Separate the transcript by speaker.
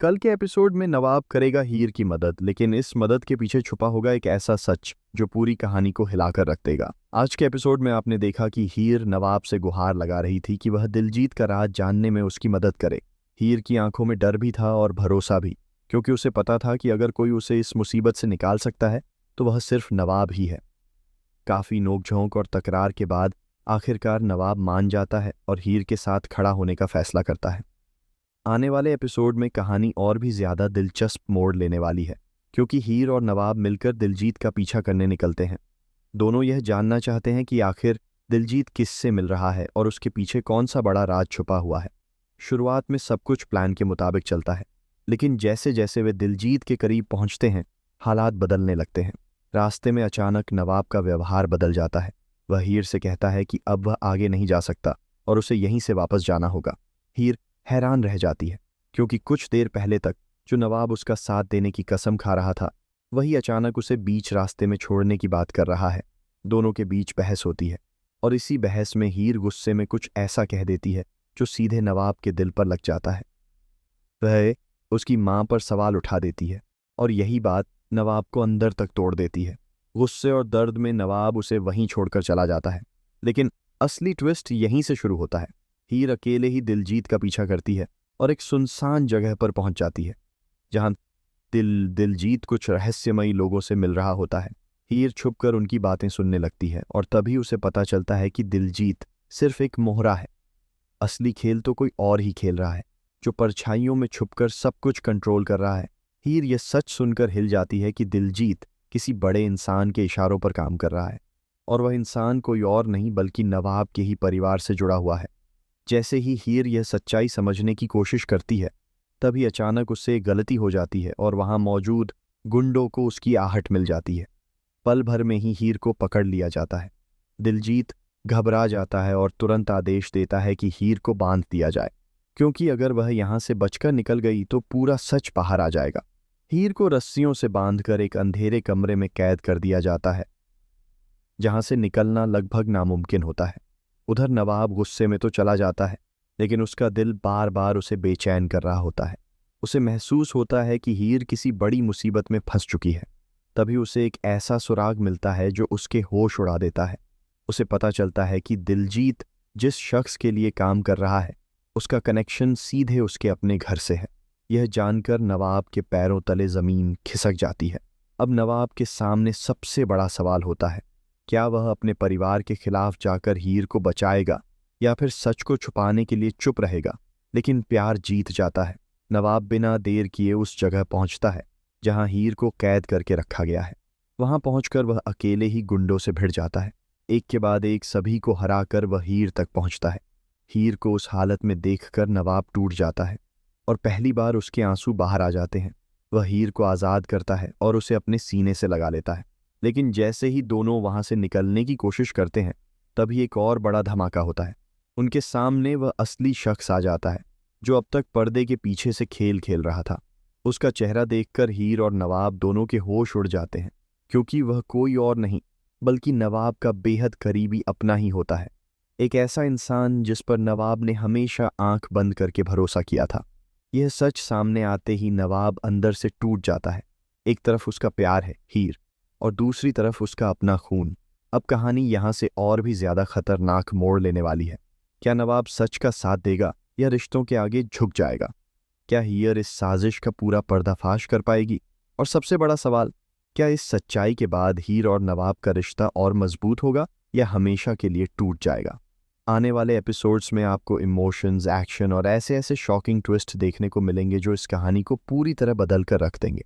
Speaker 1: कल के एपिसोड में नवाब करेगा हीर की मदद, लेकिन इस मदद के पीछे छुपा होगा एक ऐसा सच जो पूरी कहानी को हिलाकर रख देगा। आज के एपिसोड में आपने देखा कि हीर नवाब से गुहार लगा रही थी कि वह दिलजीत का राज जानने में उसकी मदद करे। हीर की आंखों में डर भी था और भरोसा भी, क्योंकि उसे पता था कि अगर कोई उसे इस मुसीबत से निकाल सकता है तो वह सिर्फ नवाब ही है। काफी नोकझोंक और तकरार के बाद आखिरकार नवाब मान जाता है और हीर के साथ खड़ा होने का फैसला करता है। आने वाले एपिसोड में कहानी और भी ज्यादा दिलचस्प मोड़ लेने वाली है, क्योंकि हीर और नवाब मिलकर दिलजीत का पीछा करने निकलते हैं। दोनों यह जानना चाहते हैं कि आखिर दिलजीत किससे मिल रहा है और उसके पीछे कौन सा बड़ा राज छुपा हुआ है। शुरुआत में सब कुछ प्लान के मुताबिक चलता है, लेकिन जैसे जैसे वे दिलजीत के करीब पहुंचते हैं हालात बदलने लगते हैं। रास्ते में अचानक नवाब का व्यवहार बदल जाता है। वह हीर से कहता है कि अब वह आगे नहीं जा सकता और उसे यहीं से वापस जाना होगा। हीर हैरान रह जाती है, क्योंकि कुछ देर पहले तक जो नवाब उसका साथ देने की कसम खा रहा था वही अचानक उसे बीच रास्ते में छोड़ने की बात कर रहा है। दोनों के बीच बहस होती है और इसी बहस में हीर गुस्से में कुछ ऐसा कह देती है जो सीधे नवाब के दिल पर लग जाता है। वह उसकी मां पर सवाल उठा देती है और यही बात नवाब को अंदर तक तोड़ देती है। गुस्से और दर्द में नवाब उसे वहीं छोड़कर चला जाता है, लेकिन असली ट्विस्ट यहीं से शुरू होता है। हीर अकेले ही दिलजीत का पीछा करती है और एक सुनसान जगह पर पहुंच जाती है जहां दिलजीत कुछ रहस्यमयी लोगों से मिल रहा होता है। हीर छुपकर उनकी बातें सुनने लगती है और तभी उसे पता चलता है कि दिलजीत सिर्फ एक मोहरा है। असली खेल तो कोई और ही खेल रहा है, जो परछाइयों में छुपकर सब कुछ कंट्रोल कर रहा है। हीर यह सच सुनकर हिल जाती है कि दिलजीत किसी बड़े इंसान के इशारों पर काम कर रहा है, और वह इंसान कोई और नहीं बल्कि नवाब के ही परिवार से जुड़ा हुआ है। जैसे ही हीर यह सच्चाई समझने की कोशिश करती है, तभी अचानक उससे एक गलती हो जाती है और वहां मौजूद गुंडों को उसकी आहट मिल जाती है। पल भर में ही हीर को पकड़ लिया जाता है। दिलजीत घबरा जाता है और तुरंत आदेश देता है कि हीर को बांध दिया जाए, क्योंकि अगर वह यहां से बचकर निकल गई तो पूरा सच बाहर आ जाएगा। हीर को रस्सियों से बांधकर एक अंधेरे कमरे में कैद कर दिया जाता है, जहां से निकलना लगभग नामुमकिन होता है। उधर नवाब गुस्से में तो चला जाता है, लेकिन उसका दिल बार बार उसे बेचैन कर रहा होता है। उसे महसूस होता है कि हीर किसी बड़ी मुसीबत में फंस चुकी है। तभी उसे एक ऐसा सुराग मिलता है जो उसके होश उड़ा देता है। उसे पता चलता है कि दिलजीत जिस शख्स के लिए काम कर रहा है उसका कनेक्शन सीधे उसके अपने घर से है। यह जानकर नवाब के पैरों तले जमीन खिसक जाती है। अब नवाब के सामने सबसे बड़ा सवाल होता है, क्या वह अपने परिवार के खिलाफ जाकर हीर को बचाएगा या फिर सच को छुपाने के लिए चुप रहेगा। लेकिन प्यार जीत जाता है। नवाब बिना देर किए उस जगह पहुंचता है जहां हीर को कैद करके रखा गया है। वहां पहुंचकर वह अकेले ही गुंडों से भिड़ जाता है। एक के बाद एक सभी को हराकर वह हीर तक पहुंचता है। हीर को उस हालत में देखकर नवाब टूट जाता है और पहली बार उसके आंसू बाहर आ जाते हैं। वह हीर को आज़ाद करता है और उसे अपने सीने से लगा लेता है। लेकिन जैसे ही दोनों वहां से निकलने की कोशिश करते हैं, तभी एक और बड़ा धमाका होता है। उनके सामने वह असली शख्स आ जाता है जो अब तक पर्दे के पीछे से खेल खेल रहा था। उसका चेहरा देखकर हीर और नवाब दोनों के होश उड़ जाते हैं, क्योंकि वह कोई और नहीं बल्कि नवाब का बेहद करीबी अपना ही होता है। एक ऐसा इंसान जिस पर नवाब ने हमेशा आंख बंद करके भरोसा किया था। यह सच सामने आते ही नवाब अंदर से टूट जाता है। एक तरफ उसका प्यार है हीर, और दूसरी तरफ उसका अपना खून। अब कहानी यहां से और भी ज्यादा खतरनाक मोड़ लेने वाली है। क्या नवाब सच का साथ देगा या रिश्तों के आगे झुक जाएगा? क्या हीर इस साजिश का पूरा पर्दाफाश कर पाएगी? और सबसे बड़ा सवाल, क्या इस सच्चाई के बाद हीर और नवाब का रिश्ता और मजबूत होगा या हमेशा के लिए टूट जाएगा? आने वाले एपिसोड्स में आपको इमोशंस, एक्शन और ऐसे ऐसे शॉकिंग ट्विस्ट देखने को मिलेंगे जो इस कहानी को पूरी तरह बदल कर रख देंगे।